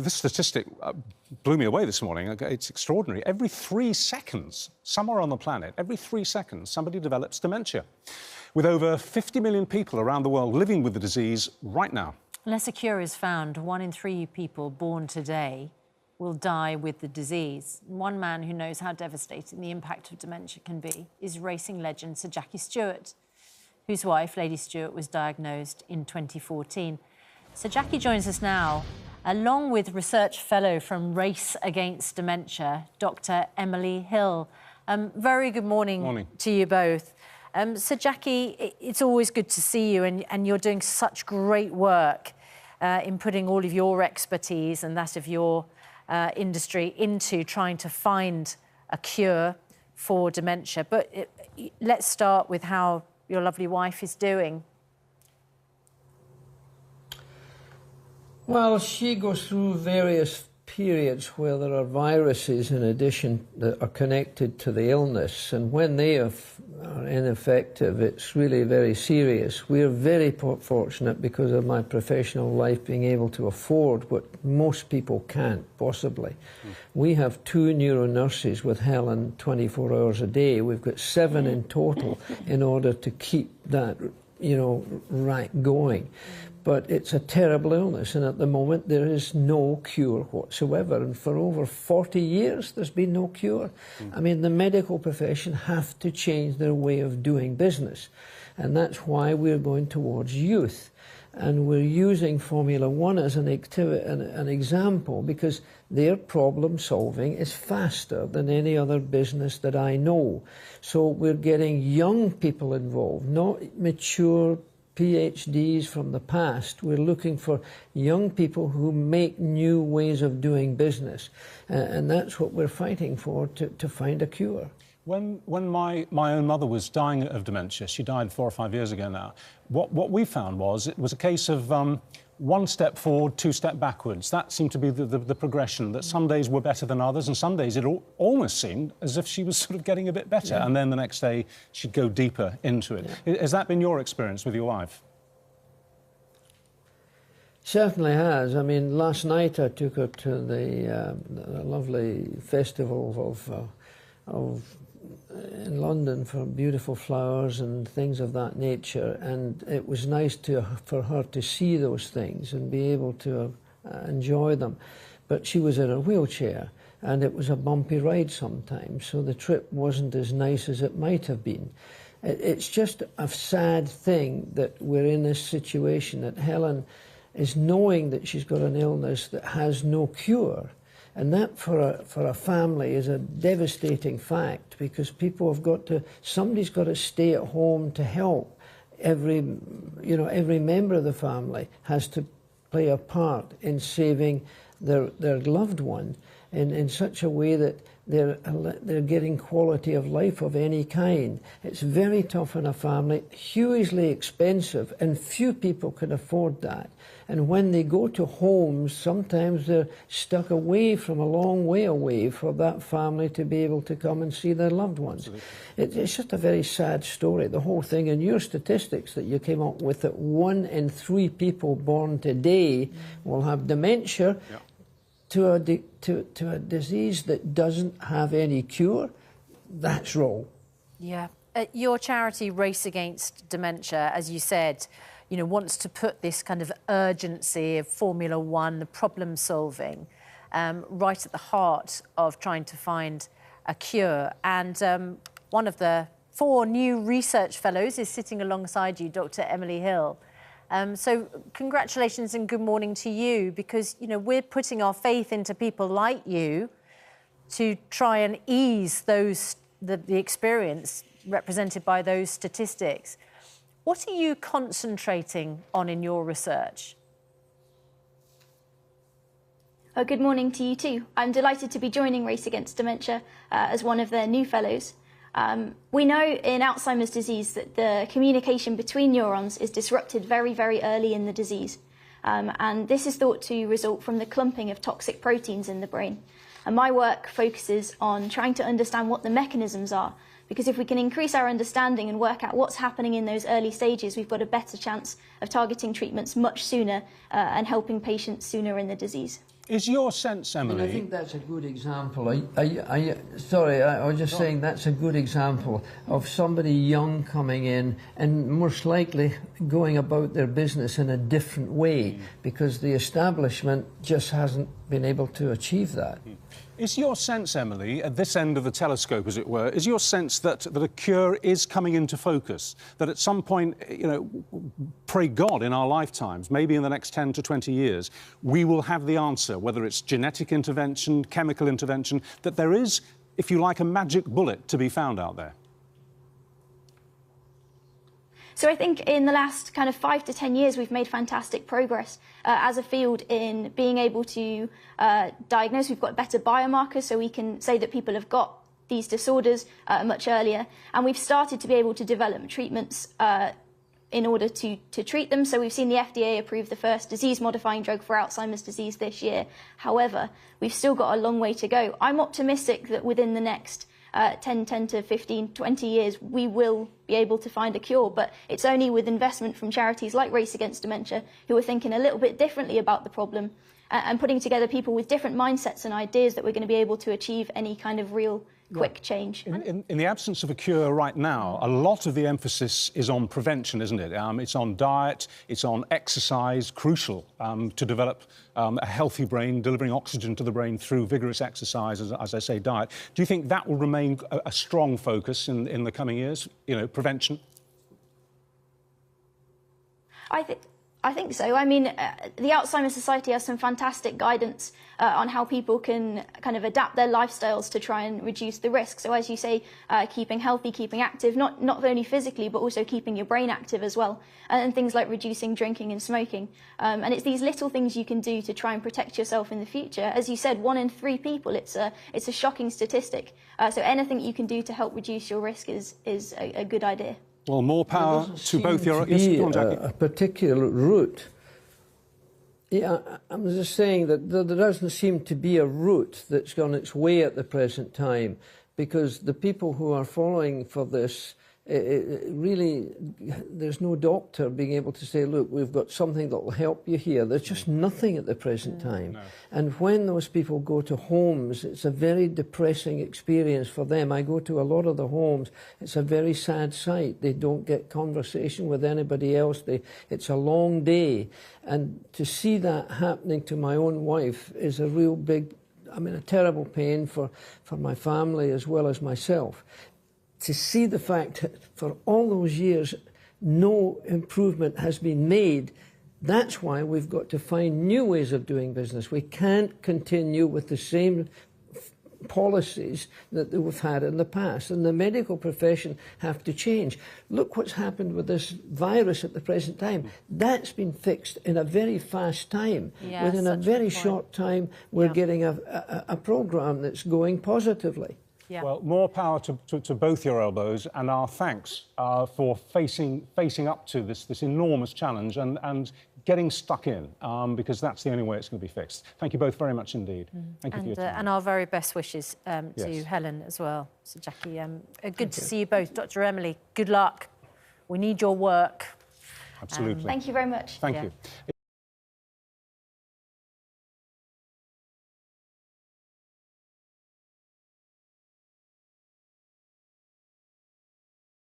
this statistic blew me away this morning. It's extraordinary. Every 3 seconds, somewhere on the planet, every 3 seconds, somebody develops dementia. With over 50 million people around the world living with the disease right now. Unless a cure is found, 1 in 3 people born today will die with the disease. One man who knows how devastating the impact of dementia can be is racing legend Sir Jackie Stewart, whose wife, Lady Stewart, was diagnosed in 2014. So Jackie joins us now, along with research fellow from Race Against Dementia, Dr. Emily Hill. Very good morning to you both. So Jackie, it's always good to see you, and you're doing such great work in putting all of your expertise and that of your industry into trying to find a cure for dementia. But let's start with how your lovely wife is doing. Well, she goes through various periods where there are viruses in addition that are connected to the illness, and when they are ineffective, it's really very serious. We're very fortunate, because of my professional life, being able to afford what most people can't possibly. We have 2 neuro nurses with Helen 24 hours a day. We've got 7 in total in order to keep that, right going. But it's a terrible illness, and at the moment there is no cure whatsoever. And for over 40 years there's been no cure. I mean, the medical profession have to change their way of doing business. And that's why we're going towards youth. And we're using Formula 1 as an example, because their problem solving is faster than any other business that I know. So we're getting young people involved, not mature PhDs from the past. We're looking for young people who make new ways of doing business. And that's what we're fighting for, to find a cure. When my own mother was dying of dementia, she died 4 or 5 years ago now, what we found was it was a case of 1 step forward, 2 steps backwards. That seemed to be the progression, that some days were better than others, and some days it almost seemed as if she was sort of getting a bit better, and then the next day she'd go deeper into it. Has that been your experience with your wife? Certainly has. I mean, last night I took her to the lovely festival in London for beautiful flowers and things of that nature, and it was nice for her to see those things and be able to enjoy them. But she was in a wheelchair, and it was a bumpy ride sometimes, so the trip wasn't as nice as it might have been. It's just a sad thing that we're in this situation, that Helen is knowing that she's got an illness that has no cure. And that, for a family, is a devastating fact, because people have got to, somebody's got to stay at home to help. Every member of the family has to play a part in saving their loved one in such a way that they're getting quality of life of any kind. It's very tough in a family, hugely expensive, and few people can afford that. And when they go to homes, sometimes they're stuck away from a long way away for that family to be able to come and see their loved ones. It's just a very sad story, the whole thing. And your statistics that you came up with, that 1 in 3 people born today will have dementia, to a disease that doesn't have any cure, that's wrong. Yeah. Your charity, Race Against Dementia, as you said, wants to put this kind of urgency of Formula 1, the problem solving, right at the heart of trying to find a cure. And one of the 4 new research fellows is sitting alongside you, Dr. Emily Hill. So congratulations and good morning to you, because, we're putting our faith into people like you to try and ease the experience represented by those statistics. What are you concentrating on in your research? Good morning to you too. I'm delighted to be joining Race Against Dementia as one of their new fellows. We know in Alzheimer's disease that the communication between neurons is disrupted very, very early in the disease. And this is thought to result from the clumping of toxic proteins in the brain. And my work focuses on trying to understand what the mechanisms are, because if we can increase our understanding and work out what's happening in those early stages, we've got a better chance of targeting treatments much sooner and helping patients sooner in the disease. Is your sense, Emily... I think that's a good example. Sorry, I was just saying that's a good example of somebody young coming in and most likely going about their business in a different way because the establishment just hasn't been able to achieve that. Is your sense, Emily, at this end of the telescope, as it were, is your sense that a cure is coming into focus? That at some point, you know, pray God, in our lifetimes, maybe in the next 10 to 20 years, we will have the answer, whether it's genetic intervention, chemical intervention, that there is, if you like, a magic bullet to be found out there? So I think in the last kind of 5 to 10 years, we've made fantastic progress as a field in being able to diagnose. We've got better biomarkers, so we can say that people have got these disorders much earlier. And we've started to be able to develop treatments in order to treat them. So we've seen the FDA approve the first disease-modifying drug for Alzheimer's disease this year. However, we've still got a long way to go. I'm optimistic that within the next 10 to 15, 20 years, we will be able to find a cure. But it's only with investment from charities like Race Against Dementia, who are thinking a little bit differently about the problem and putting together people with different mindsets and ideas, that we're going to be able to achieve any kind of real quick change. In the absence of a cure right now, a lot of the emphasis is on prevention, isn't it? It's on diet, it's on exercise, crucial to develop a healthy brain, delivering oxygen to the brain through vigorous exercise, as I say, diet. Do you think that will remain a strong focus in the coming years, you know, prevention? I think so. I mean, the Alzheimer's Society has some fantastic guidance on how people can kind of adapt their lifestyles to try and reduce the risk. So as you say, keeping healthy, keeping active, not only physically, but also keeping your brain active as well. And things like reducing drinking and smoking. And it's these little things you can do to try and protect yourself in the future. As you said, 1 in 3 people, it's a shocking statistic. So anything you can do to help reduce your risk is a good idea. Well, more power to both your... Yes, go on, Jackie. A particular route. Yeah, I'm just saying that there doesn't seem to be a route that's gone its way at the present time, because the people who are following for this, really, there's no doctor being able to say, look, we've got something that will help you here. There's just nothing at the present time. No. And when those people go to homes, it's a very depressing experience for them. I go to a lot of the homes. It's a very sad sight. They don't get conversation with anybody else. It's a long day. And to see that happening to my own wife is a real big, I mean, a terrible pain for my family as well as myself. To see the fact that for all those years no improvement has been made, that's why we've got to find new ways of doing business. We can't continue with the same policies that we've had in the past, and the medical profession have to change. Look what's happened with this virus at the present time. That's been fixed in a very fast time. Yeah, within a very short time, we're getting a programme that's going positively. Yeah. Well, more power to both your elbows, and our thanks for facing up to this enormous challenge and getting stuck in, because that's the only way it's going to be fixed. Thank you both very much indeed. Thank you for your time. And our very best wishes to Helen as well. So, Jackie, good to see you both. Dr. Emily, good luck. We need your work. Absolutely. Thank you very much. Thank you.